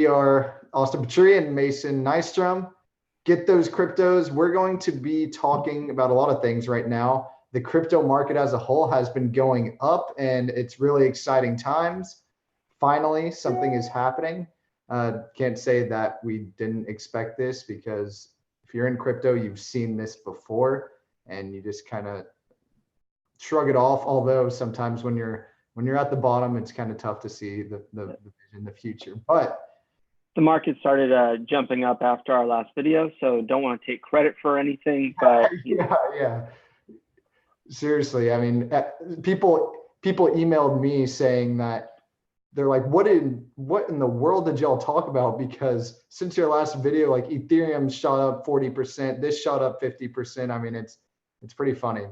We are Austin Petrie and Mason Nystrom. Get those cryptos. We're going to be talking about a lot of things right now. The crypto market as a whole has been going up and it's really exciting times. Finally, something is happening. Can't say that we didn't expect this, because if you're in crypto, you've seen this before and you just kind of shrug it off. Although sometimes when you're at the bottom, it's kind of tough to see the vision, the future. But the market started jumping up after our last video, so don't want to take credit for anything, but yeah. Seriously, I mean, people emailed me saying that they're like, what in the world did y'all talk about? Because since your last video, like Ethereum shot up 40%, this shot up 50%. I mean, it's pretty funny.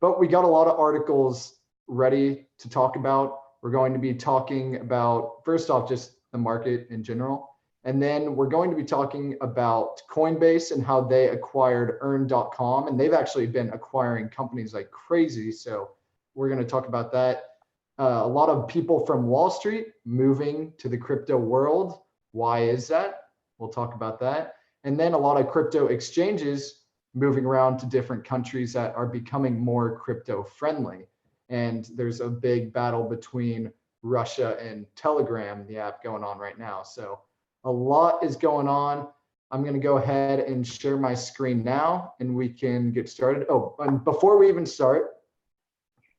But we got a lot of articles ready to talk about. We're going to be talking about, first off, just the market in general. And then we're going to be talking about Coinbase and how they acquired earn.com. And they've actually been acquiring companies like crazy. So we're going to talk about that. A lot of people from Wall Street moving to the crypto world. Why is that? We'll talk about that. And then a lot of crypto exchanges moving around to different countries that are becoming more crypto friendly. And there's a big battle between Russia and Telegram, the app, going on right now. So a lot is going on. I'm going to go ahead and share my screen now and we can get started. Oh, and before we even start,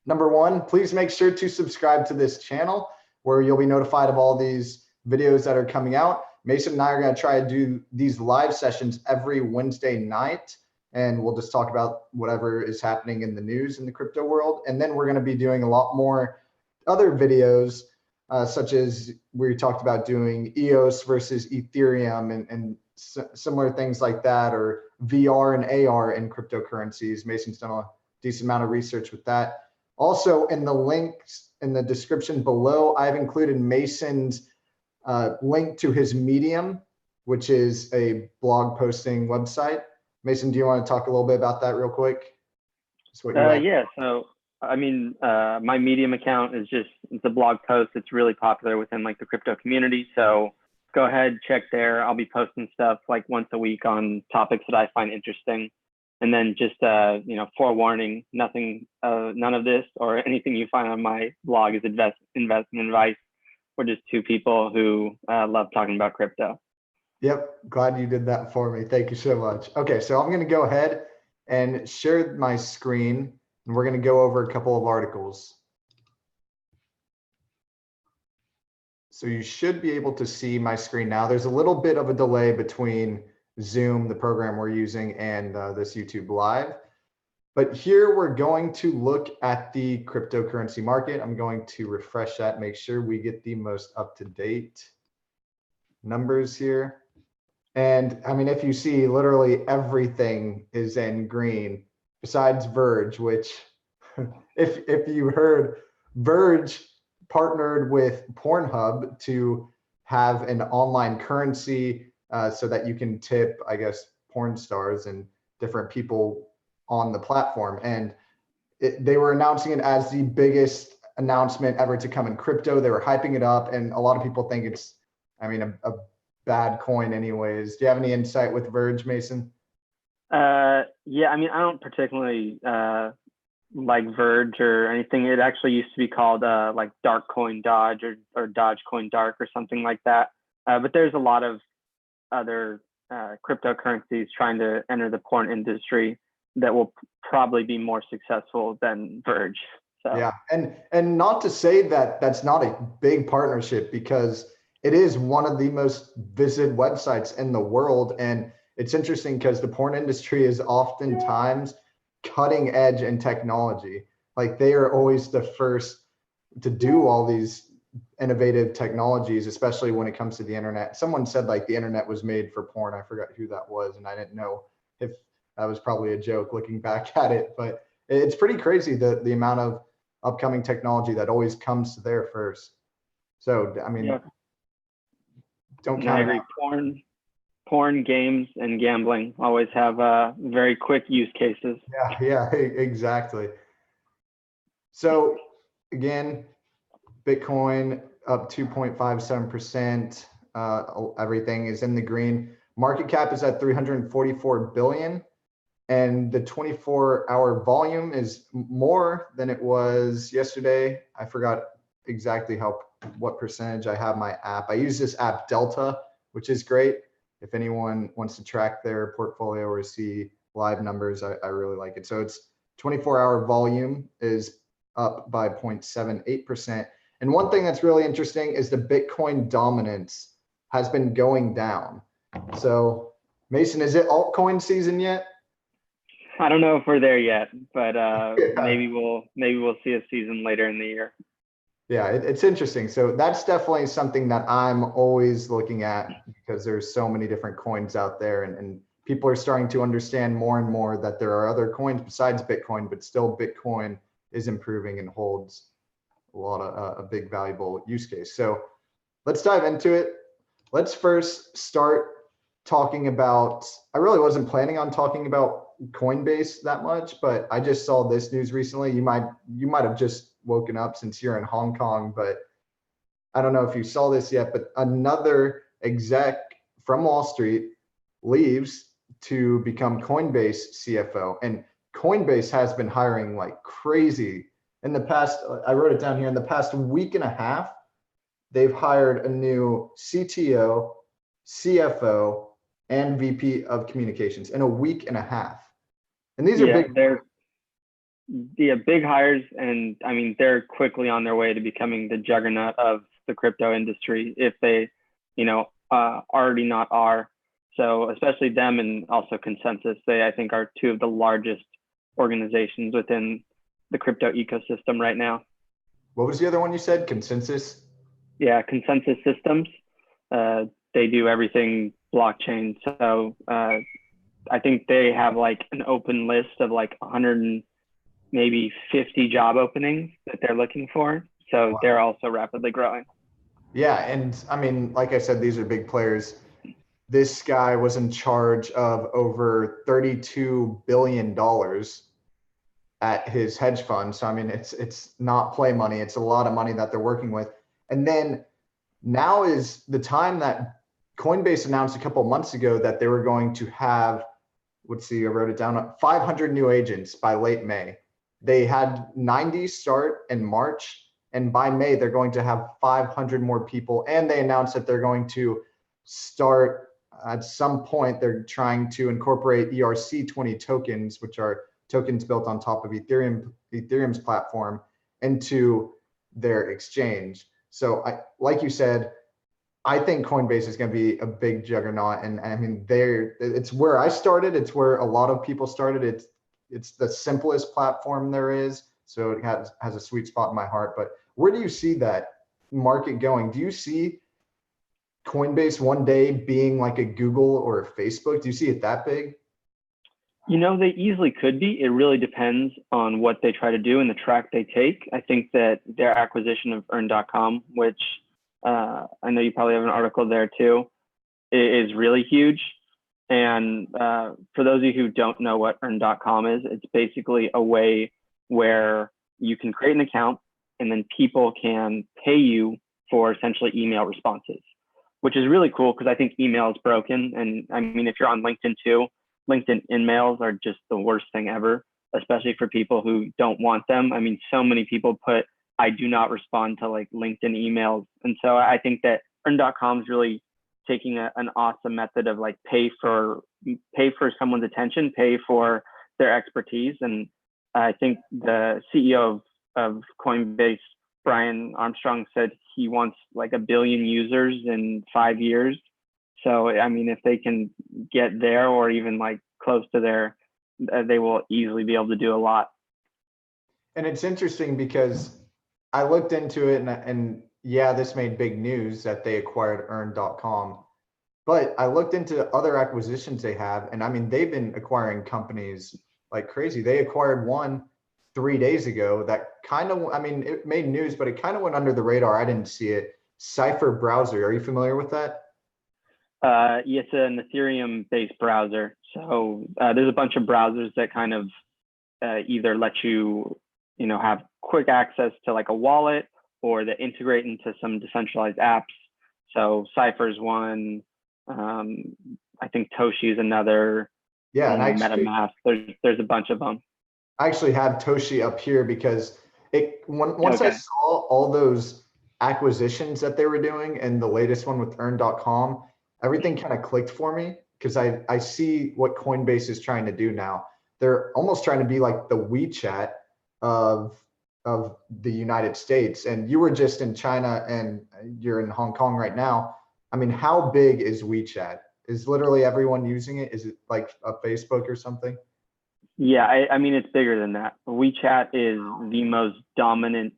number one, please make sure to subscribe to this channel where you'll be notified of all these videos that are coming out. Mason and I are going to try to do these live sessions every Wednesday night, and we'll just talk about whatever is happening in the news in the crypto world. And then we're going to be doing a lot more other videos, such as we talked about doing EOS versus Ethereum and similar things like that, or VR and AR in cryptocurrencies. Mason's done a decent amount of research with that. Also, in the links in the description below, I've included Mason's link to his Medium, which is a blog posting website. Mason, do you want to talk a little bit about that real quick? Yeah, so I mean, my Medium account is it's a blog post. It's really popular within like the crypto community. So go ahead, check there. I'll be posting stuff like once a week on topics that I find interesting. And then just, forewarning, none of this or anything you find on my blog is investment advice. We're just two people who love talking about crypto. Yep, glad you did that for me. Thank you so much. Okay, so I'm going to go ahead and share my screen, and we're going to go over a couple of articles. So you should be able to see my screen now. There's a little bit of a delay between Zoom, the program we're using, and this YouTube Live. But here we're going to look at the cryptocurrency market. I'm going to refresh that, make sure we get the most up-to-date numbers here. And I mean, if you see, literally everything is in green besides Verge, which if you heard, Verge partnered with Pornhub to have an online currency so that you can tip, I guess, porn stars and different people on the platform. And they were announcing it as the biggest announcement ever to come in crypto. They were hyping it up, and a lot of people think it's, I mean, a bad coin anyways. Do you have any insight with Verge, Mason? Yeah, I mean, I don't particularly like Verge or anything. It actually used to be called like Dark Coin Dodge or Dodge Coin Dark or something like that. But there's a lot of other cryptocurrencies trying to enter the porn industry that will probably be more successful than Verge. So. Yeah, and not to say that that's not a big partnership, because it is one of the most visited websites in the world. And it's interesting because the porn industry is oftentimes cutting edge in technology. Like, they are always the first to do all these innovative technologies, especially when it comes to the internet. Someone said like the internet was made for porn. I forgot who that was, and I didn't know if that was probably a joke looking back at it, but it's pretty crazy the amount of upcoming technology that always comes to there first. So, I mean, yeah. Don't count it out. Porn, games, and gambling always have very quick use cases. Yeah, exactly. So again, Bitcoin up 2.57%. Everything is in the green. Market cap is at 344 billion. And the 24-hour volume is more than it was yesterday. I forgot exactly what percentage. I have my app. I use this app Delta, which is great. If anyone wants to track their portfolio or see live numbers, I really like it. So it's 24-hour volume is up by 0.78%. And one thing that's really interesting is the Bitcoin dominance has been going down. So Mason, is it altcoin season yet? I don't know if we're there yet, but maybe we'll see a season later in the year. Yeah, it's interesting. So that's definitely something that I'm always looking at, because there's so many different coins out there, and people are starting to understand more and more that there are other coins besides Bitcoin, but still Bitcoin is improving and holds a lot of a big valuable use case. So let's dive into it. Let's first start talking about, I really wasn't planning on talking about Coinbase that much, but I just saw this news recently. You might have just woken up since you're in Hong Kong, but I don't know if you saw this yet, but another exec from Wall Street leaves to become Coinbase CFO. And Coinbase has been hiring like crazy in the past. I wrote it down here. In the past week and a half, they've hired a new CTO, CFO, and VP of communications in a week and a half. And these are big. Big hires, and I mean they're quickly on their way to becoming the juggernaut of the crypto industry if they, already not are. So especially them, and also Consensus, they I think are two of the largest organizations within the crypto ecosystem right now. What was the other one you said? Consensus? Yeah, Consensus Systems. They do everything blockchain. So I think they have like an open list of like 150 job openings that they're looking for. So they're also rapidly growing. Yeah, and I mean, like I said, these are big players. This guy was in charge of over $32 billion at his hedge fund. So I mean, it's not play money. It's a lot of money that they're working with. And then now is the time that Coinbase announced a couple of months ago that they were going to have, let's see, I wrote it down, 500 new agents by late May. They had 90 start in March, and by May, they're going to have 500 more people. And they announced that they're going to start at some point, they're trying to incorporate ERC20 tokens, which are tokens built on top of Ethereum's platform, into their exchange. So like you said, I think Coinbase is going to be a big juggernaut. And I mean, it's where I started. It's where a lot of people started. It's the simplest platform there is. So it has a sweet spot in my heart. But where do you see that market going? Do you see Coinbase one day being like a Google or a Facebook? Do you see it that big? They easily could be. It really depends on what they try to do and the track they take. I think that their acquisition of Earn.com, which I know you probably have an article there too, is really huge. And for those of you who don't know what Earn.com is, it's basically a way where you can create an account and then people can pay you for essentially email responses, which is really cool because I think email is broken. And I mean, if you're on LinkedIn too, LinkedIn emails are just the worst thing ever, especially for people who don't want them. I mean, so many people put, I do not respond to like LinkedIn emails. And so I think that Earn.com is really taking an awesome method of like pay for someone's attention, pay for their expertise. And I think the CEO of Coinbase, Brian Armstrong, said he wants like 1 billion users in 5 years. So, I mean, if they can get there or even like close to there, they will easily be able to do a lot. And it's interesting because I looked into it and yeah, this made big news that they acquired Earn.com. But I looked into other acquisitions they have, and I mean, they've been acquiring companies like crazy. They acquired one 3 days ago that kind of, I mean, it made news, but it kind of went under the radar. I didn't see it. Cypher Browser. Are you familiar with that? It's an Ethereum-based browser. So there's a bunch of browsers that kind of either let you, have quick access to like a wallet, or that integrate into some decentralized apps. So Cypher's one. I think Toshi is another. Yeah, and MetaMask. There's a bunch of them. I actually have Toshi up here because once I saw all those acquisitions that they were doing and the latest one with earn.com, everything kind of clicked for me because I see what Coinbase is trying to do now. They're almost trying to be like the WeChat of the United States. And you were just in China and you're in Hong Kong right now. I mean, how big is WeChat? Is literally everyone using it? Is it like a Facebook or something? Yeah, I mean, it's bigger than that. WeChat is the most dominant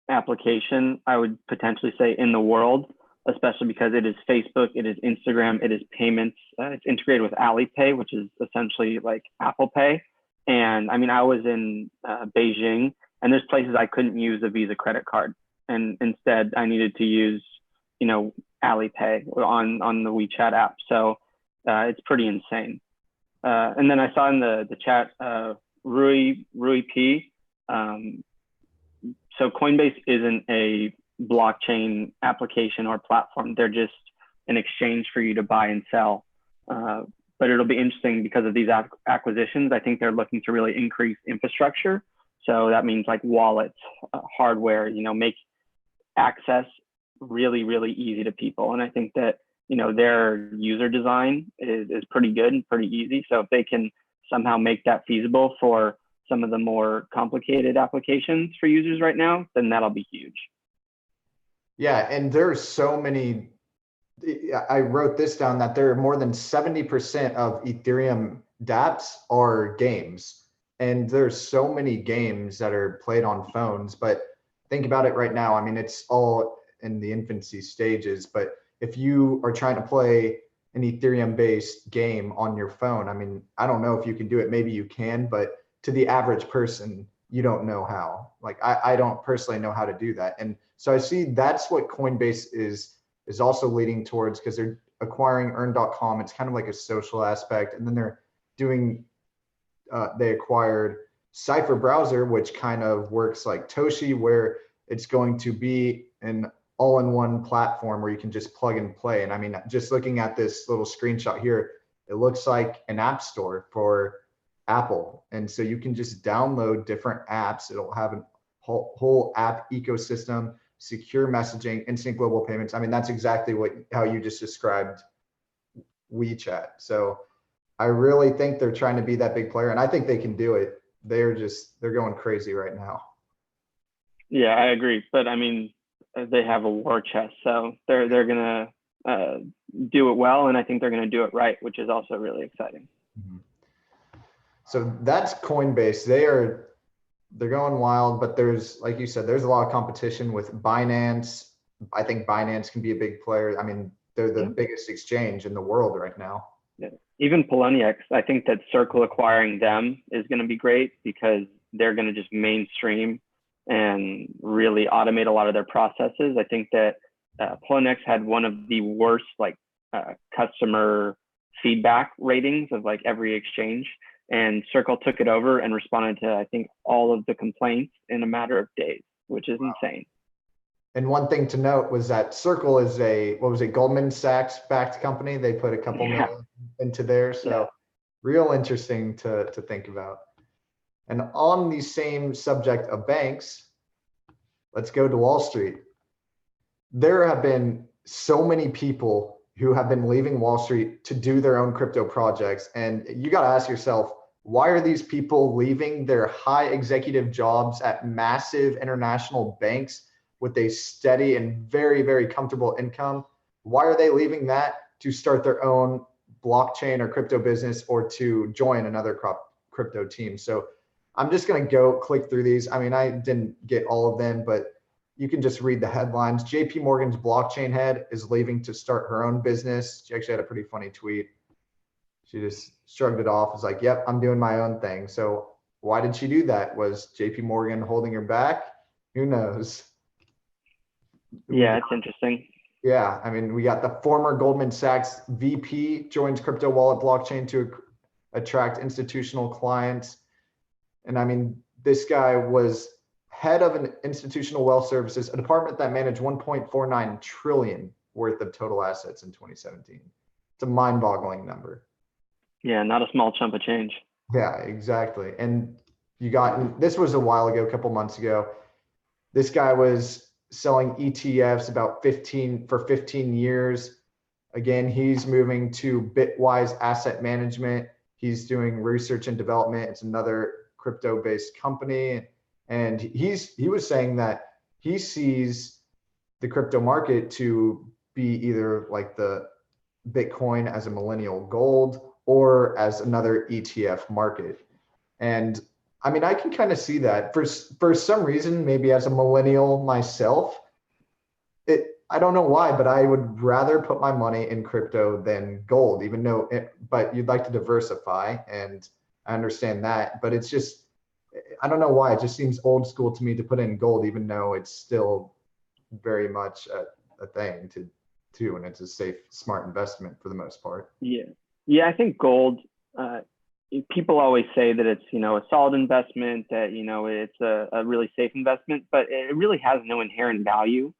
application, I would potentially say, in the world, especially because it is Facebook, it is Instagram, it is payments. It's integrated with Alipay, which is essentially like Apple Pay. And I mean, I was in Beijing, and there's places I couldn't use a Visa credit card. And instead, I needed to use, Alipay on the WeChat app. So it's pretty insane. And then I saw in the chat, Rui P. So Coinbase isn't a blockchain application or platform. They're just an exchange for you to buy and sell. But it'll be interesting because of these acquisitions. I think they're looking to really increase infrastructure. So that means like wallets, hardware, make access really, really easy to people. And I think that, their user design is pretty good and pretty easy. So if they can somehow make that feasible for some of the more complicated applications for users right now, then that'll be huge. Yeah, and there's so many, I wrote this down, that there are more than 70% of Ethereum dApps are games. And there's so many games that are played on phones, but think about it right now. I mean, it's all in the infancy stages, but if you are trying to play an Ethereum based game on your phone, I mean, I don't know if you can do it. Maybe you can, but to the average person, you don't know how. Like I don't personally know how to do that. And so I see that's what Coinbase is also leading towards, because they're acquiring earn.com. It's kind of like a social aspect. And then they're doing, they acquired Cypher browser, which kind of works like Toshi, where it's going to be an all-in-one platform where you can just plug and play. And I mean, just looking at this little screenshot here, it looks like an app store for Apple. And so you can just download different apps. It'll have a whole app ecosystem, secure messaging, instant global payments. I mean, that's exactly how you just described WeChat. So I really think they're trying to be that big player, and I think they can do it. They're going crazy right now. Yeah, I agree. But I mean, they have a war chest, so they're gonna do it well, and I think they're gonna do it right, which is also really exciting. Mm-hmm. So that's Coinbase. They're going wild, but there's, like you said, there's a lot of competition with Binance. I think Binance can be a big player. I mean, they're the biggest exchange in the world right now. Yeah. Even Poloniex, I think that Circle acquiring them is going to be great, because they're going to just mainstream and really automate a lot of their processes. I think that Poloniex had one of the worst customer feedback ratings of like every exchange, and Circle took it over and responded to, I think, all of the complaints in a matter of days, which is insane. And one thing to note was that Circle is a Goldman Sachs backed company. They put a couple million into there. So real interesting to think about. And on the same subject of banks, let's go to Wall Street. There have been so many people who have been leaving Wall Street to do their own crypto projects. And you got to ask yourself, why are these people leaving their high executive jobs at massive international banks with a steady and very, very comfortable income? Why are they leaving that to start their own blockchain or crypto business, or to join another crypto team? So I'm just going to go click through these. I mean, I didn't get all of them, but you can just read the headlines. JP Morgan's blockchain head is leaving to start her own business. She actually had a pretty funny tweet. She just shrugged it off. It's like, yep, I'm doing my own thing. So why did she do that? Was JP Morgan holding her back? Who knows? Yeah, it's interesting. Yeah, I mean, we got the former Goldman Sachs VP joins crypto wallet blockchain to attract institutional clients. And I mean, this guy was head of an institutional wealth services, a department that managed 1.49 trillion worth of total assets in 2017. It's a mind-boggling number. Yeah, not a small chunk of change. Yeah, exactly. And this was a while ago, a couple months ago. This guy was selling ETFs about 15 years. Again, he's moving to Bitwise Asset Management. He's doing research and development. It's another crypto-based company. And he was saying that he sees the crypto market to be either like the Bitcoin as a millennial gold or as another ETF market. And I mean, I can kind of see that for some reason, maybe as a millennial myself, I don't know why, but I would rather put my money in crypto than gold, but you'd like to diversify, and I understand that, but it's just, I don't know why, it just seems old school to me to put in gold, even though it's still very much a thing to do, and it's a safe, smart investment for the most part. Yeah, I think gold, people always say that it's, a solid investment, that, it's a really safe investment, but it really has no inherent value.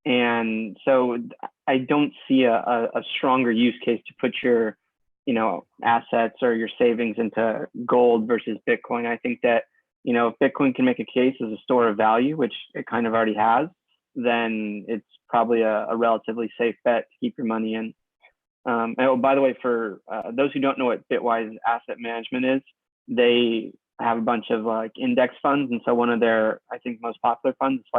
And so I don't see a stronger use case to put your, assets or your savings into gold versus Bitcoin. I think that, if Bitcoin can make a case as a store of value, which it kind of already has, then it's probably a relatively safe bet to keep your money in. And by the way, for those who don't know what Bitwise Asset Management is, they have a bunch of like index funds. And so one of their, I think, most popular funds is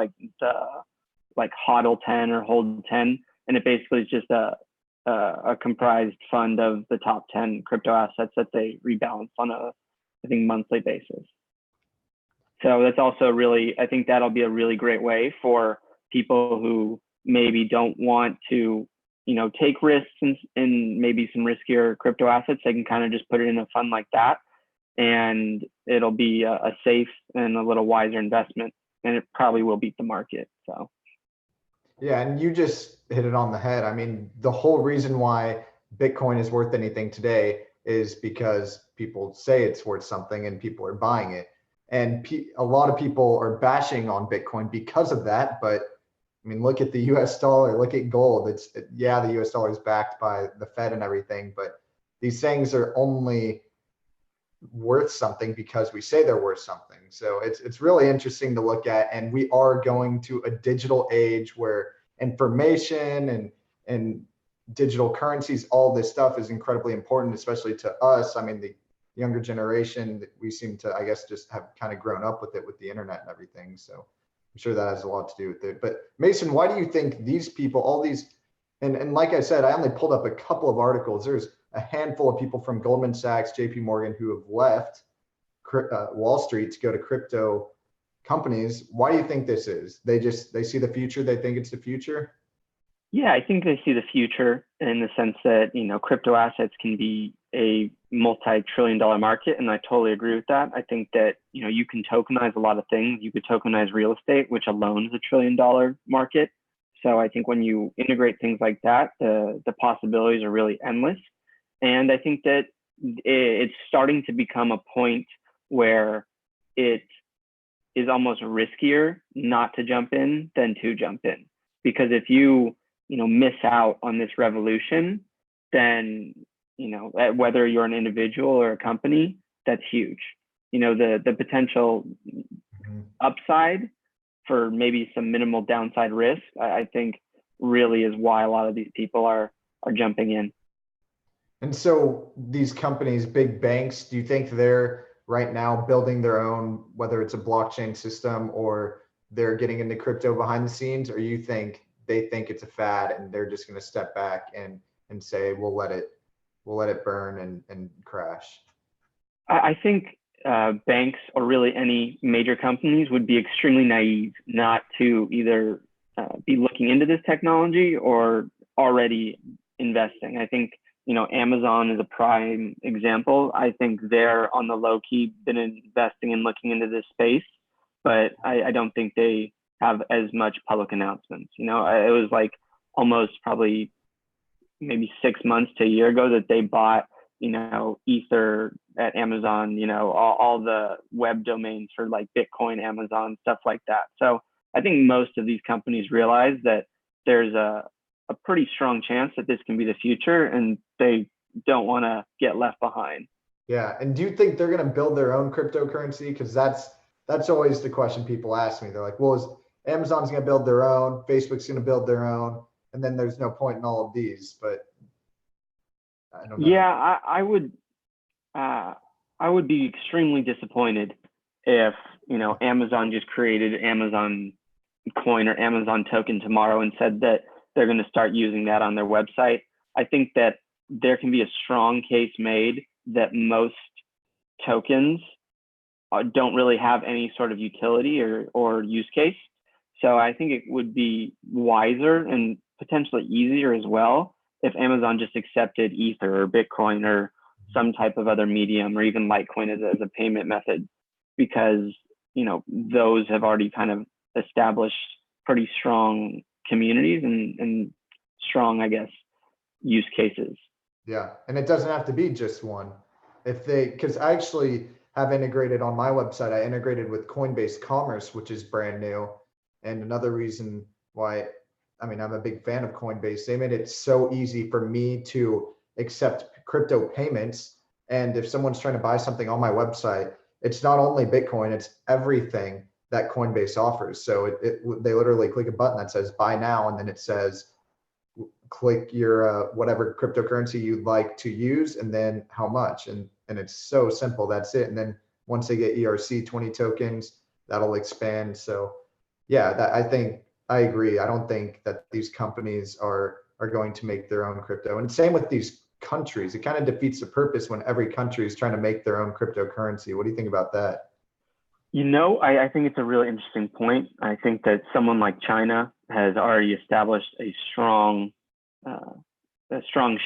like HODL 10 or Hold 10. And it basically is just a comprised fund of the top 10 crypto assets that they rebalance on a, I think, monthly basis. So that's also I think that'll be a really great way for people who maybe don't want to, take risks in maybe some riskier crypto assets. They can kind of just put it in a fund like that, and it'll be a safe and a little wiser investment, and it probably will beat the market. So. Yeah, and you just hit it on the head. I mean, the whole reason why Bitcoin is worth anything today is because people say it's worth something and people are buying it. And a lot of people are bashing on Bitcoin because of that. But I mean, look at the US dollar, look at gold. The US dollar is backed by the Fed and everything, but these things are only worth something because we say they're worth something. So it's really interesting to look at, and we are going to a digital age where information and digital currencies, all this stuff is incredibly important, especially to us. I mean, the younger generation, we seem to, I guess, just have kind of grown up with it, with the internet and everything. So I'm sure that has a lot to do with it. But Mason, why do you think these people, all these, and like I said, I only pulled up a couple of articles. There's a handful of people from Goldman Sachs, JP Morgan, who have left Wall Street to go to crypto companies. Why do you think this is? They see the future. They think it's the future. Yeah, I think they see the future in the sense that, crypto assets can be a multi-trillion-dollar market. And I totally agree with that. I think that, you can tokenize a lot of things. You could tokenize real estate, which alone is $1 trillion market. So I think when you integrate things like that, the possibilities are really endless. And I think that it's starting to become a point where it is almost riskier not to jump in than to jump in. Because if you, miss out on this revolution, then, whether you're an individual or a company, that's huge. The potential upside for maybe some minimal downside risk, I think really is why a lot of these people are jumping in. And so these companies, big banks, do you think they're right now building their own, whether it's a blockchain system or they're getting into crypto behind the scenes, or you think they think it's a fad and they're just going to step back and say, we'll let it burn and crash? I think banks or really any major companies would be extremely naive not to either be looking into this technology or already investing. I think, Amazon is a prime example. I think they're on the low key been investing and looking into this space, but I don't think they have as much public announcements. It was like almost probably maybe 6 months to a year ago that they bought, Ether at Amazon, all the web domains for like Bitcoin, Amazon, stuff like that. So I think most of these companies realize that there's a a pretty strong chance that this can be the future, and they don't want to get left behind. Yeah. And do you think they're going to build their own cryptocurrency? Because that's always the question people ask me. They're like, well, is Amazon's going to build their own, Facebook's going to build their own, and then there's no point in all of these. But I don't know. Yeah, I would be extremely disappointed if, Amazon just created Amazon coin or Amazon token tomorrow and said that they're going to start using that on their website. I think that there can be a strong case made that most tokens don't really have any sort of utility or use case. So I think it would be wiser and potentially easier as well if Amazon just accepted Ether or Bitcoin or some type of other medium, or even Litecoin as a payment method, because those have already kind of established pretty strong communities and strong, I guess, use cases. Yeah. And it doesn't have to be just one. Because I actually have integrated on my website, I integrated with Coinbase Commerce, which is brand new. And another reason why, I'm a big fan of Coinbase. They made it so easy for me to accept crypto payments. And if someone's trying to buy something on my website, it's not only Bitcoin, it's everything that Coinbase offers. So they literally click a button that says buy now, and then it says click your whatever cryptocurrency you'd like to use, and then how much, and it's so simple. That's it. And then once they get ERC20 tokens, that'll expand. So yeah, I agree. I don't think that these companies are going to make their own crypto. And same with these countries. It kind of defeats the purpose when every country is trying to make their own cryptocurrency. What do you think about that? I think it's a really interesting point. I think that someone like China has already established a strong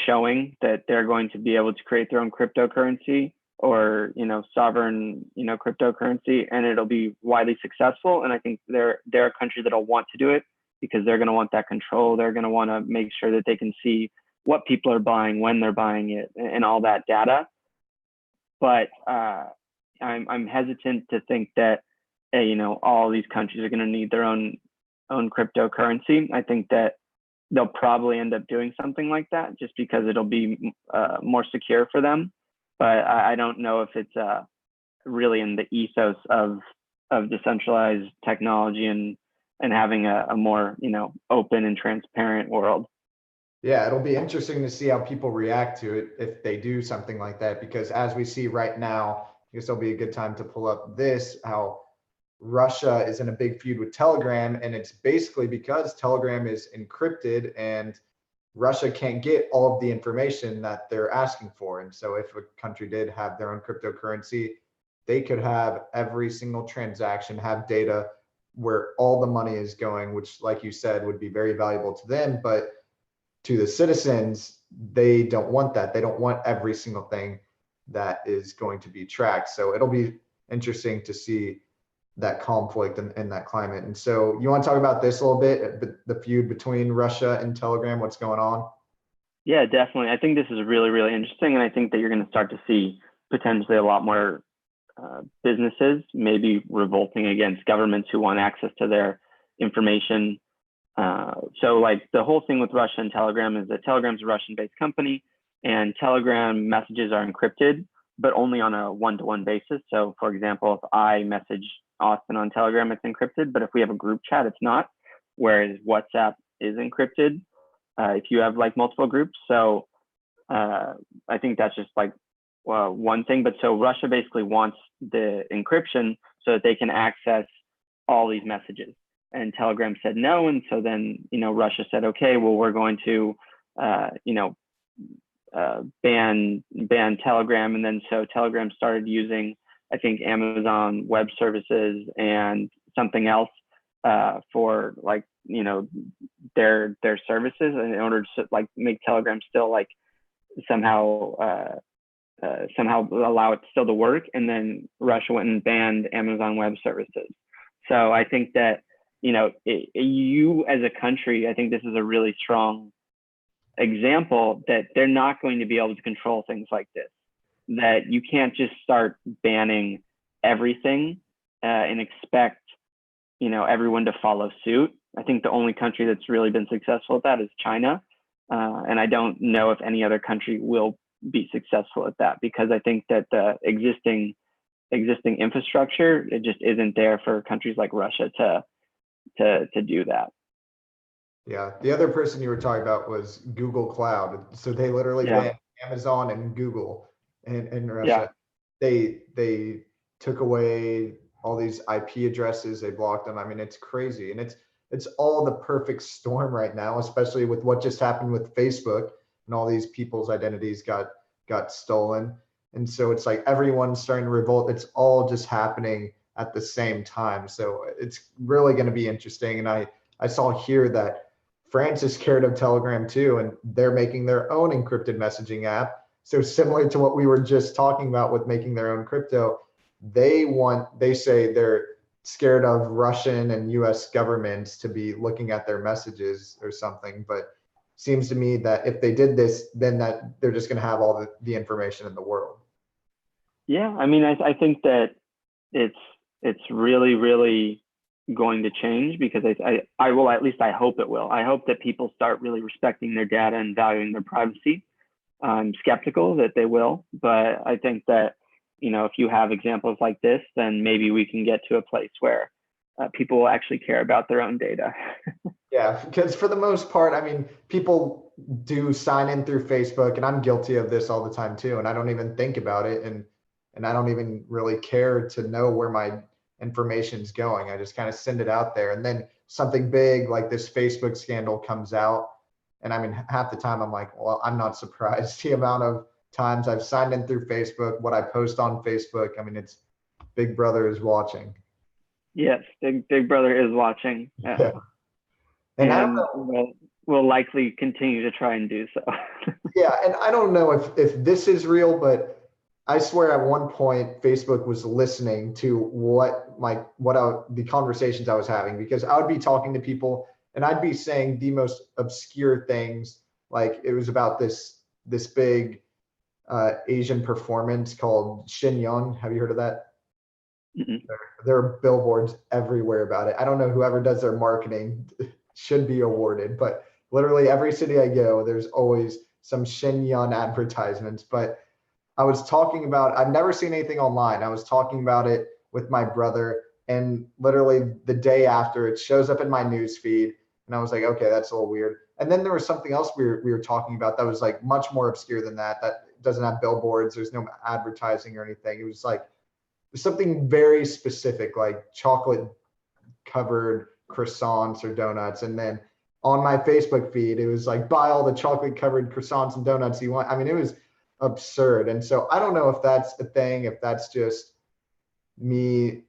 showing that they're going to be able to create their own cryptocurrency, or sovereign cryptocurrency, and it'll be widely successful. And I think they're a country that'll want to do it because they're going to want that control. They're going to want to make sure that they can see what people are buying, when they're buying it, and all that data. But I'm hesitant to think that all these countries are going to need their own cryptocurrency. I think that they'll probably end up doing something like that just because it'll be more secure for them. But I don't know if it's really in the ethos of decentralized technology and having a more open and transparent world. Yeah, it'll be interesting to see how people react to it if they do something like that, because as we see right now, I guess it'll be a good time to pull up how Russia is in a big feud with Telegram, and it's basically because Telegram is encrypted and Russia can't get all of the information that they're asking for. And so if a country did have their own cryptocurrency, they could have every single transaction, have data where all the money is going, which, like you said, would be very valuable to them. But to the citizens, they don't want that. They don't want every single thing that is going to be tracked. So it'll be interesting to see that conflict in that climate. And so you want to talk about this a little bit, the feud between Russia and Telegram, what's going on? Yeah, definitely. I think this is really, really interesting. And I think that you're going to start to see potentially a lot more businesses maybe revolting against governments who want access to their information. So like the whole thing with Russia and Telegram is that Telegram's a Russian-based company, and Telegram messages are encrypted, but only on a one-to-one basis. So for example, if I message Austin on Telegram, it's encrypted, but if we have a group chat, it's not, whereas WhatsApp is encrypted if you have like multiple groups. So I think that's just like one thing. But so Russia basically wants the encryption so that they can access all these messages. And Telegram said no. And so then, Russia said, okay, well, we're going to, ban Telegram. And then so Telegram started using, I think, Amazon Web Services and something else for like, their services in order to like make Telegram still like somehow allow it still to work. And then Russia went and banned Amazon Web Services. So I think that, you as a country, I think this is a really strong example that they're not going to be able to control things like this, that you can't just start banning everything and expect, everyone to follow suit. I think the only country that's really been successful at that is China. And I don't know if any other country will be successful at that, because I think that the existing infrastructure, it just isn't there for countries like Russia to do that. Yeah. The other person you were talking about was Google Cloud. So they literally banned Amazon and Google in Russia. They took away all these IP addresses. They blocked them. I mean, it's crazy. And it's all the perfect storm right now, especially with what just happened with Facebook and all these people's identities got stolen. And so it's like everyone's starting to revolt. It's all just happening at the same time. So it's really going to be interesting. And I saw here that France is scared of Telegram too, and they're making their own encrypted messaging app. So similar to what we were just talking about with making their own crypto, they say they're scared of Russian and US governments to be looking at their messages or something. But seems to me that if they did this, then that they're just going to have all the information in the world. Yeah, I mean, I think that it's really, really going to change, because I will, at least I hope it will. I hope that people start really respecting their data and valuing their privacy. I'm skeptical that they will, but I think that, if you have examples like this, then maybe we can get to a place where people will actually care about their own data. Yeah, because for the most part, I mean, people do sign in through Facebook, and I'm guilty of this all the time too, and I don't even think about it, and I don't even really care to know where my information's going. I just kind of send it out there, and then something big like this Facebook scandal comes out, and I mean, half the time I'm like, well, I'm not surprised. The amount of times I've signed in through Facebook, what I post on Facebook, I mean, it's Big Brother is watching. Yes, Big Brother is watching. Yeah. And I don't know, will likely continue to try and do so. Yeah, and I don't know if this is real, but I swear at one point Facebook was listening to the conversations I was having, because I would be talking to people and I'd be saying the most obscure things. Like it was about this big Asian performance called Shenyang. Have you heard of that? Mm-hmm. There are billboards everywhere about it. I don't know, whoever does their marketing should be awarded, but literally every city I go, there's always some Shenyang advertisements. But I was talking about, I've never seen anything online. I was talking about it with my brother, and literally the day after, it shows up in my news feed, and I was like, okay, that's a little weird. And then there was something else we were talking about that was like much more obscure than that doesn't have billboards, there's no advertising or anything. It was like something very specific, like chocolate covered croissants or donuts. And then on my Facebook feed, it was like, buy all the chocolate covered croissants and donuts you want. I mean, it was absurd. And so I don't know if that's a thing, if that's just me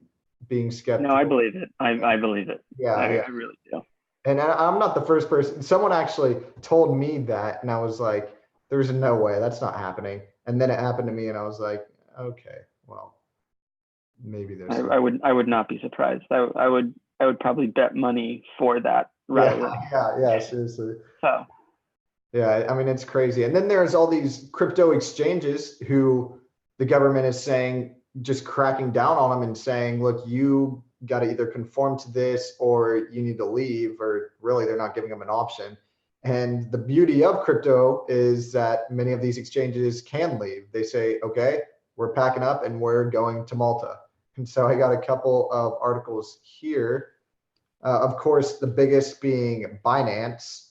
being skeptical. No, I believe it. I believe it. Yeah, I really do. And I'm not the first person. Someone actually told me that, and I was like, there's no way, that's not happening. And then it happened to me, and I was like, okay, well, maybe there's I would not be surprised. I would probably bet money for that rather yeah, seriously. So yeah, I mean, it's crazy. And then there's all these crypto exchanges who the government is saying, just cracking down on them and saying, look, you got to either conform to this or you need to leave, or really they're not giving them an option. And the beauty of crypto is that many of these exchanges can leave. They say, okay, we're packing up and we're going to Malta. And so I got a couple of articles here. Of course, the biggest being Binance.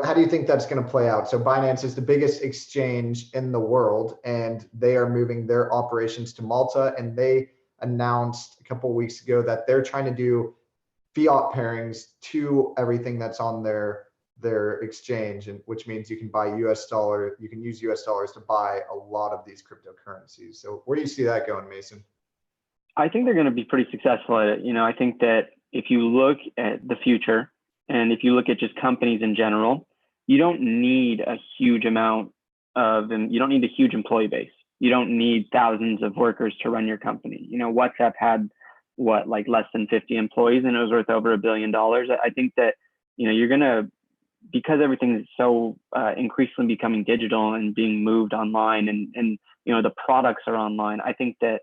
How do you think that's going to play out? So Binance is the biggest exchange in the world, and they are moving their operations to Malta. And they announced a couple of weeks ago that they're trying to do fiat pairings to everything that's on their exchange, and which means you can buy US dollar, you can use US dollars to buy a lot of these cryptocurrencies. So where do you see that going, Mason? I think they're going to be pretty successful at it. I think that if you look at the future, and if you look at just companies in general, you don't need a huge amount and you don't need a huge employee base. You don't need thousands of workers to run your company. WhatsApp had like less than 50 employees, and it was worth over $1 billion. I think that, you're going to, because everything is so increasingly becoming digital and being moved online, and the products are online, I think that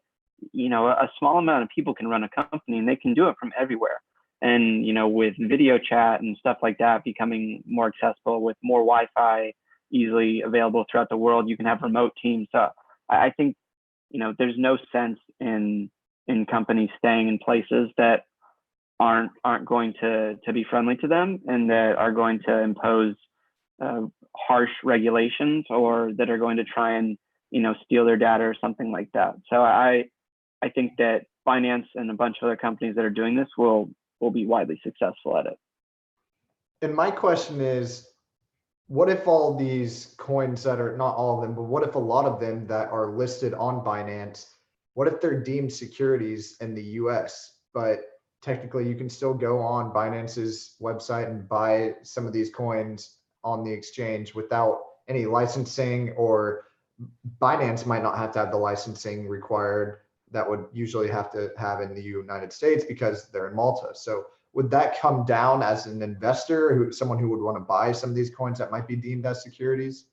a small amount of people can run a company, and they can do it from everywhere. And with video chat and stuff like that becoming more accessible, with more Wi-Fi easily available throughout the world, you can have remote teams. So I think there's no sense in companies staying in places that aren't going to be friendly to them, and that are going to impose harsh regulations, or that are going to try and steal their data or something like that. So I think that Binance and a bunch of other companies that are doing this will be widely successful at it. And my question is, what if all these coins that are, not all of them, but what if a lot of them that are listed on Binance, what if they're deemed securities in the US, but technically you can still go on Binance's website and buy some of these coins on the exchange without any licensing, or Binance might not have to have the licensing required that would usually have to have in the United States because they're in Malta. So would that come down as an investor, someone who would want to buy some of these coins that might be deemed as securities?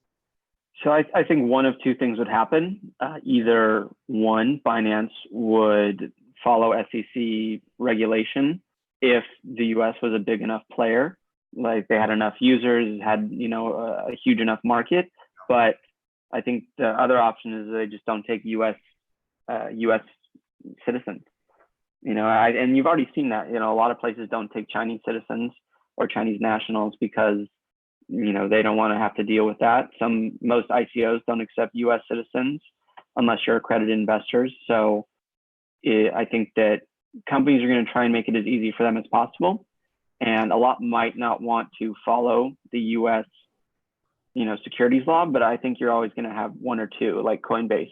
So I think one of two things would happen. Either one, Binance would follow SEC regulation if the US was a big enough player, like they had enough users, had a huge enough market. But I think the other option is they just don't take US citizens. And you've already seen that. A lot of places don't take Chinese citizens or Chinese nationals because they don't want to have to deal with that. Most ICOs don't accept US citizens unless you're accredited investors. So I think that companies are going to try and make it as easy for them as possible. And a lot might not want to follow the US securities law, but I think you're always going to have one or two, like Coinbase,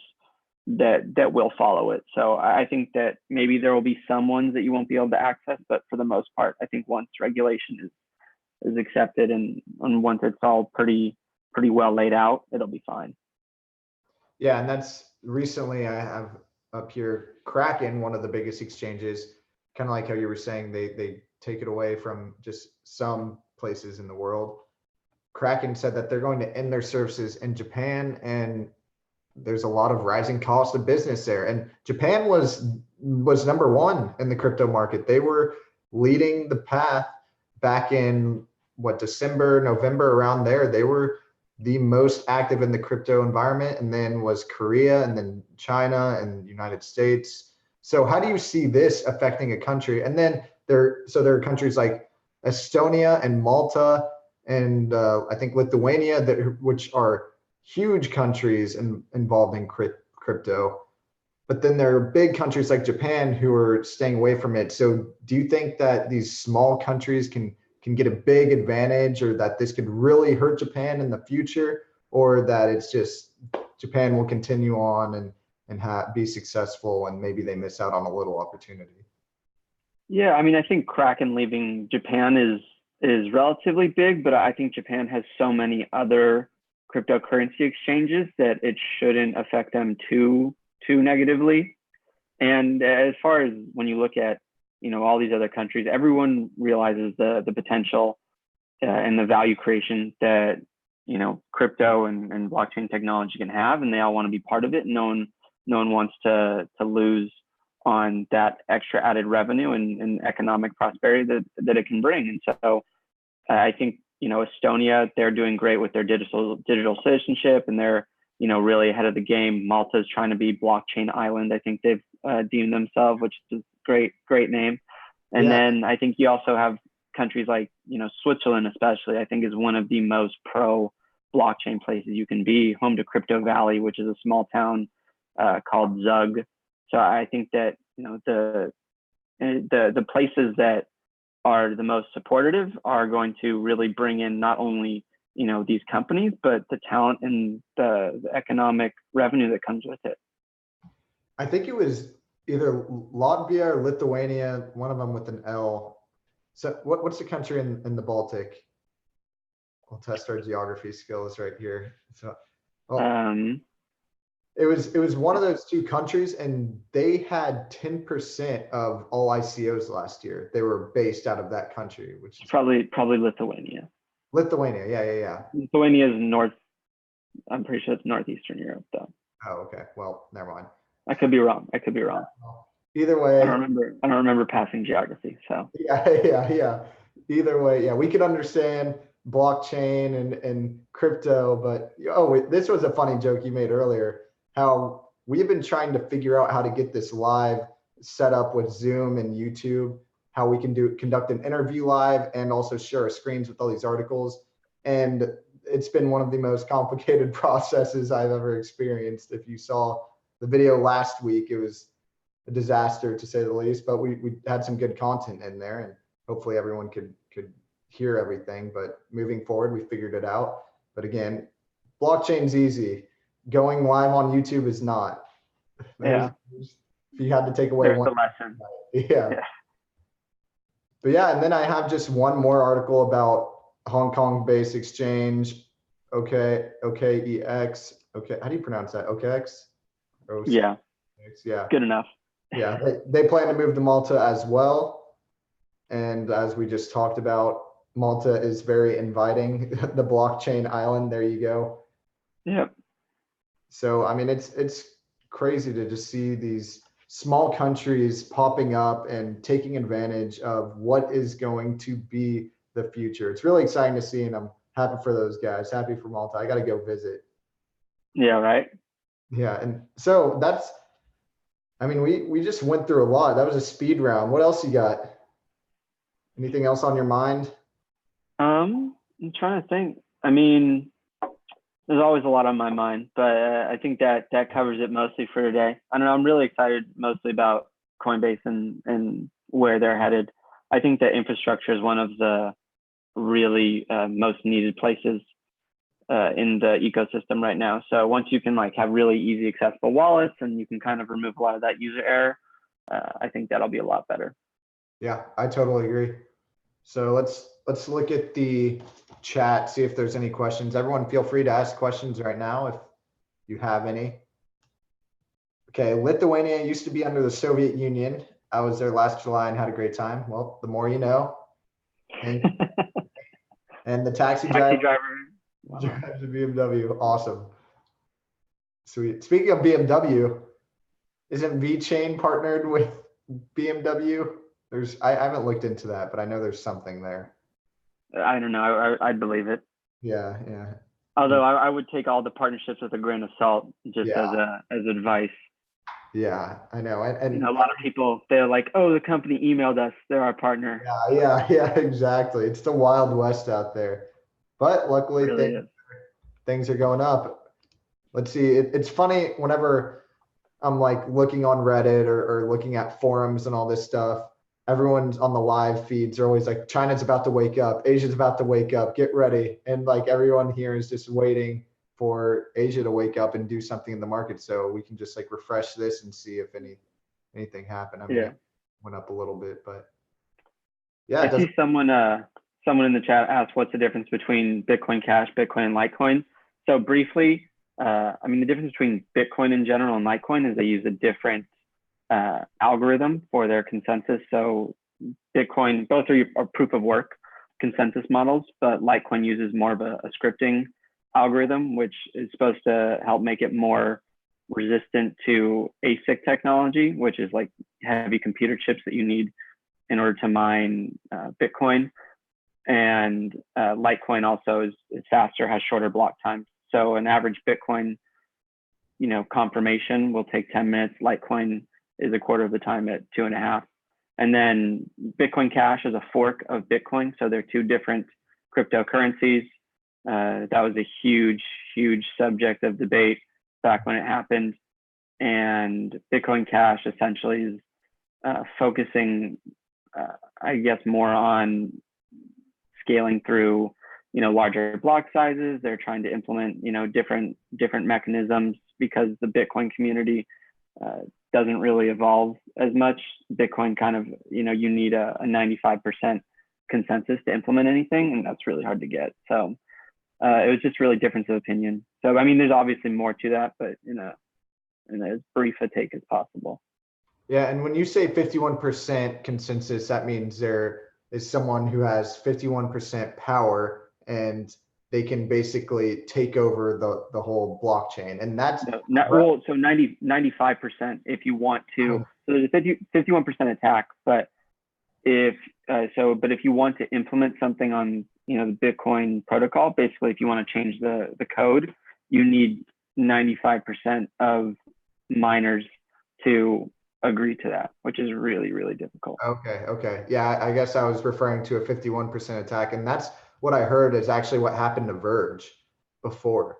that will follow it. So I think that maybe there will be some ones that you won't be able to access, but for the most part, I think once regulation is accepted, and once it's all pretty well laid out, it'll be fine. Yeah, and that's recently I have up here Kraken, one of the biggest exchanges, kind of like how you were saying, they take it away from just some places in the world. Kraken said that they're going to end their services in Japan, and there's a lot of rising cost of business there. And Japan was number one in the crypto market. They were leading the path back in December, November, around there. They were the most active in the crypto environment, and then was Korea, and then China, and United States. So how do you see this affecting a country? And then there are countries like Estonia and Malta, and I think Lithuania, which are huge countries involved in crypto. But then there are big countries like Japan who are staying away from it. So do you think that these small countries can get a big advantage, or that this could really hurt Japan in the future, or that it's just Japan will continue on and be successful, and maybe they miss out on a little opportunity? Yeah, I mean, I think Kraken leaving Japan is relatively big, but I think Japan has so many other cryptocurrency exchanges that it shouldn't affect them too negatively. And as far as when you look at all these other countries, everyone realizes the potential and the value creation that crypto and blockchain technology can have, and they all want to be part of it. No one wants to lose on that extra added revenue and economic prosperity that it can bring. And so I think Estonia, they're doing great with their digital citizenship, and they're really ahead of the game. Malta is trying to be blockchain island, I think they've deemed themselves, which is a great name. And then I think you also have countries like Switzerland, especially, I think is one of the most pro blockchain places you can be, home to Crypto Valley, which is a small town called Zug. So I think that the places that are the most supportive are going to really bring in not only these companies, but the talent and the economic revenue that comes with it. I think it was either Latvia or Lithuania, one of them with an L. So what's the country in the Baltic? We'll test our geography skills right here. So it was one of those two countries, and they had 10% of all ICOs last year. They were based out of that country, which is probably Lithuania. Lithuania, yeah. Lithuania is north. I'm pretty sure it's northeastern Europe, though. Oh, okay. Well, never mind. I could be wrong. I could be wrong. Either way, I don't remember passing geography. So yeah. Either way, yeah, we could understand blockchain and crypto, but this was a funny joke you made earlier. How we've been trying to figure out how to get this live set up with Zoom and YouTube, how we can conduct an interview live and also share our screens with all these articles. And it's been one of the most complicated processes I've ever experienced. If you saw the video last week, it was a disaster to say the least, but we had some good content in there and hopefully everyone could hear everything. But moving forward, we figured it out. But again, blockchain's easy. Going live on YouTube is not. yeah, If you had to take away there's one the lesson. yeah. But yeah, and then I have just one more article about Hong Kong based exchange. OKEX. Okay, how do you pronounce that? OKEX? Yeah. Yeah. Good enough. Yeah, they plan to move to Malta as well. And as we just talked about, Malta is very inviting. The blockchain island, there you go. Yep. So, I mean, it's crazy to just see these small countries popping up and taking advantage of what is going to be the future. It's really exciting to see, and I'm happy for those guys. Happy for Malta. I got to go visit. Yeah, right. Yeah, and so I mean, we just went through a lot. That was a speed round. What else you got? Anything else on your mind? I'm trying to think. I mean, there's always a lot on my mind, but I think that covers it mostly for today. I don't know. I'm really excited mostly about Coinbase and where they're headed. I think that infrastructure is one of the really most needed places in the ecosystem right now. So once you can like have really easy accessible wallets and you can kind of remove a lot of that user error, I think that'll be a lot better. Yeah, I totally agree. So let's look at the chat, see if there's any questions. Everyone feel free to ask questions right now if you have any. Okay, Lithuania used to be under the Soviet Union. I was there last July and had a great time. Well, the more you know. And the taxi driver Wow. drives a BMW. Awesome. Sweet. Speaking of BMW, isn't VeChain partnered with BMW? I haven't looked into that, but I know there's something there. I don't know. I'd believe it. Yeah. Although I would take all the partnerships with a grain of salt, just as advice. Yeah, I know. And you know, a lot of people, they're like, "Oh, the company emailed us; they're our partner." Yeah, exactly. It's the Wild West out there, but luckily Really things are going up. Let's see. It's funny whenever I'm like looking on Reddit or looking at forums and all this stuff. Everyone's on the live feeds. They're always like, China's about to wake up. Asia's about to wake up. Get ready. And like everyone here is just waiting for Asia to wake up and do something in the market. So we can just like refresh this and see if anything happened. I mean, it went up a little bit, but yeah. I see someone in the chat asked, what's the difference between Bitcoin Cash, Bitcoin, and Litecoin? So briefly, I mean, the difference between Bitcoin in general and Litecoin is they use a different algorithm for their consensus. So Bitcoin, both are proof of work consensus models, but Litecoin uses more of a scripting algorithm, which is supposed to help make it more resistant to ASIC technology, which is like heavy computer chips that you need in order to mine Bitcoin. And Litecoin also is faster, has shorter block times. So an average Bitcoin, confirmation will take 10 minutes. Litecoin is a quarter of the time at 2.5. And then Bitcoin Cash is a fork of Bitcoin. So they're two different cryptocurrencies. That was a huge, huge subject of debate back when it happened. And Bitcoin Cash essentially is focusing, I guess, more on scaling through, larger block sizes. They're trying to implement, different mechanisms because the Bitcoin community doesn't really evolve as much. Bitcoin kind of, you need a 95% consensus to implement anything, and that's really hard to get. So it was just really difference of opinion. So, I mean, there's obviously more to that, but in as brief a take as possible. Yeah, and when you say 51% consensus, that means there is someone who has 51% power, and they can basically take over the whole blockchain. And that's well, so 95% if you want to. So there's a 51% attack, but if you want to implement something on the Bitcoin protocol, basically if you want to change the code, you need 95% of miners to agree to that, which is really, really difficult. Okay. Yeah, I guess I was referring to a 51% attack, and that's what I heard is actually what happened to Verge before,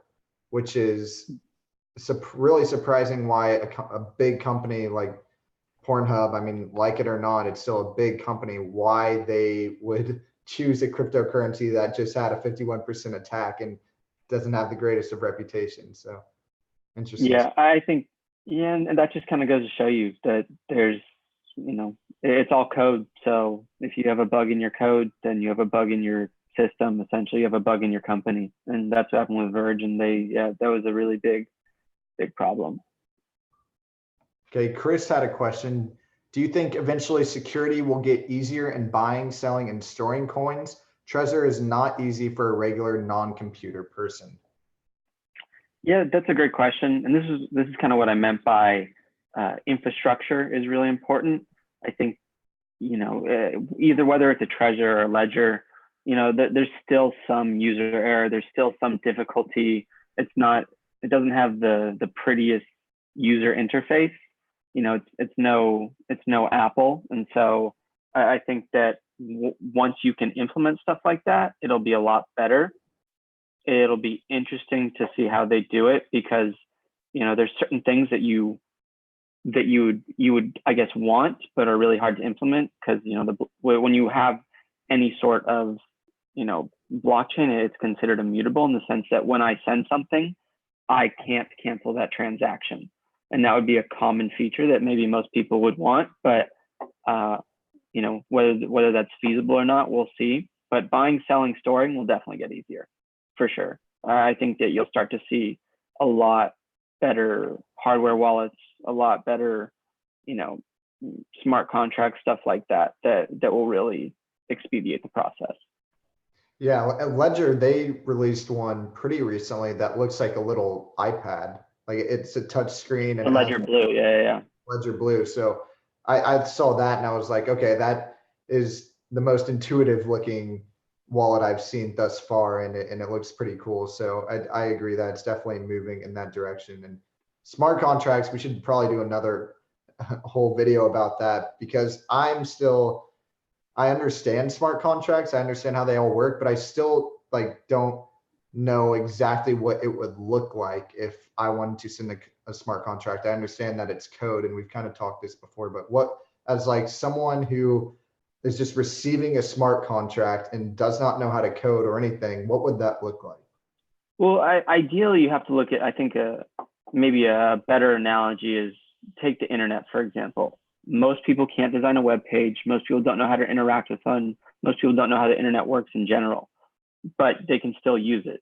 which is really surprising why a big company like Pornhub, I mean, like it or not, it's still a big company, why they would choose a cryptocurrency that just had a 51% attack and doesn't have the greatest of reputation. So interesting. Yeah, I think, and that just kind of goes to show you that there's, it's all code. So if you have a bug in your code, then you have a bug in your system. Essentially, you have a bug in your company. And that's what happened with Verge. And that was a really big problem. Okay, Chris had a question. Do you think eventually security will get easier in buying, selling, and storing coins? Trezor is not easy for a regular non-computer person. Yeah, that's a great question. And this is kind of what I meant by infrastructure is really important. I think, either whether it's a Trezor or a Ledger, there's still some user error. There's still some difficulty. It doesn't have the prettiest user interface. It's no Apple. And so I think that once you can implement stuff like that, it'll be a lot better. It'll be interesting to see how they do it, because there's certain things that you would I guess want but are really hard to implement, because when you have any sort of blockchain, it's considered immutable in the sense that when I send something, I can't cancel that transaction, and that would be a common feature that maybe most people would want, but whether that's feasible or not, we'll see. But buying, selling, storing will definitely get easier. For sure. I think that you'll start to see a lot better hardware wallets, a lot better, smart contracts, stuff like that will really expedite the process. Yeah, Ledger, they released one pretty recently that looks like a little iPad. Like it's a touch screen. And Ledger Blue, yeah. Ledger Blue. So I saw that and I was like, okay, that is the most intuitive looking wallet I've seen thus far, and it looks pretty cool. So I agree that it's definitely moving in that direction. And smart contracts, we should probably do another whole video about that, because I understand smart contracts, I understand how they all work, but I still don't know exactly what it would look like if I wanted to send a smart contract. I understand that it's code, and we've kind of talked this before, but what, as someone who is just receiving a smart contract and does not know how to code or anything, what would that look like? Well, ideally, you have to look at, I think maybe a better analogy is take the internet, for example. Most people can't design a web page. Most people don't know how to interact with one. Most people don't know how the internet works in general, but they can still use it.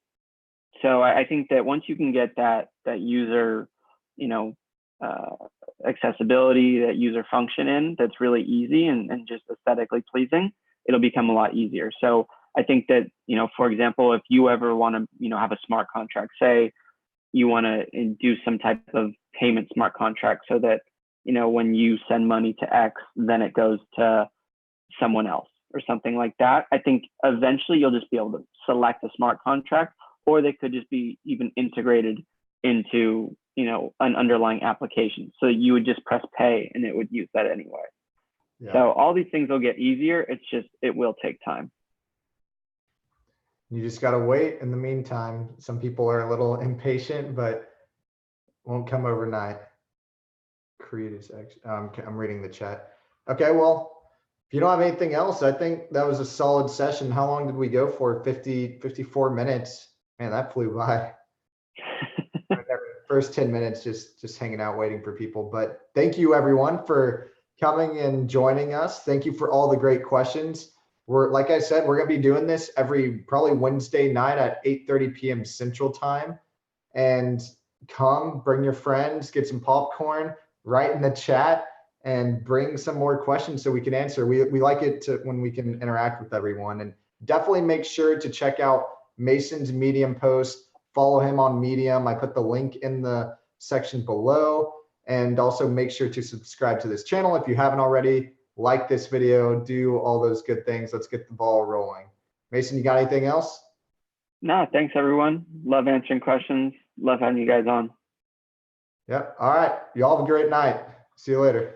So I think that once you can get that user, accessibility, that user function in, that's really easy and just aesthetically pleasing, it'll become a lot easier. So I think that, for example, if you ever want to, have a smart contract, say you want to do some type of payment smart contract so that, when you send money to X, then it goes to someone else or something like that. I think eventually you'll just be able to select a smart contract, or they could just be even integrated into an underlying application. So you would just press pay and it would use that anyway. Yeah. So all these things will get easier. It's just, it will take time. You just got to wait. In the meantime, some people are a little impatient, but won't come overnight. I'm reading the chat. Okay, well, if you don't have anything else, I think that was a solid session. How long did we go for? 54 minutes. Man, that flew by. First 10 minutes just hanging out waiting for people. But thank you everyone for coming and joining us. Thank you for all the great questions. Like I said, we're gonna be doing this every probably Wednesday night at 8:30 p.m. Central Time. And come, bring your friends, get some popcorn, write in the chat, and bring some more questions so we can answer. We like it when we can interact with everyone. And definitely make sure to check out Mason's Medium post. Follow him on Medium. I put the link in the section below. And also make sure to subscribe to this channel if you haven't already. Like this video, do all those good things. Let's get the ball rolling. Mason, you got anything else? No, thanks everyone. Love answering questions. Love having you guys on. Yep. All right. You all have a great night. See you later.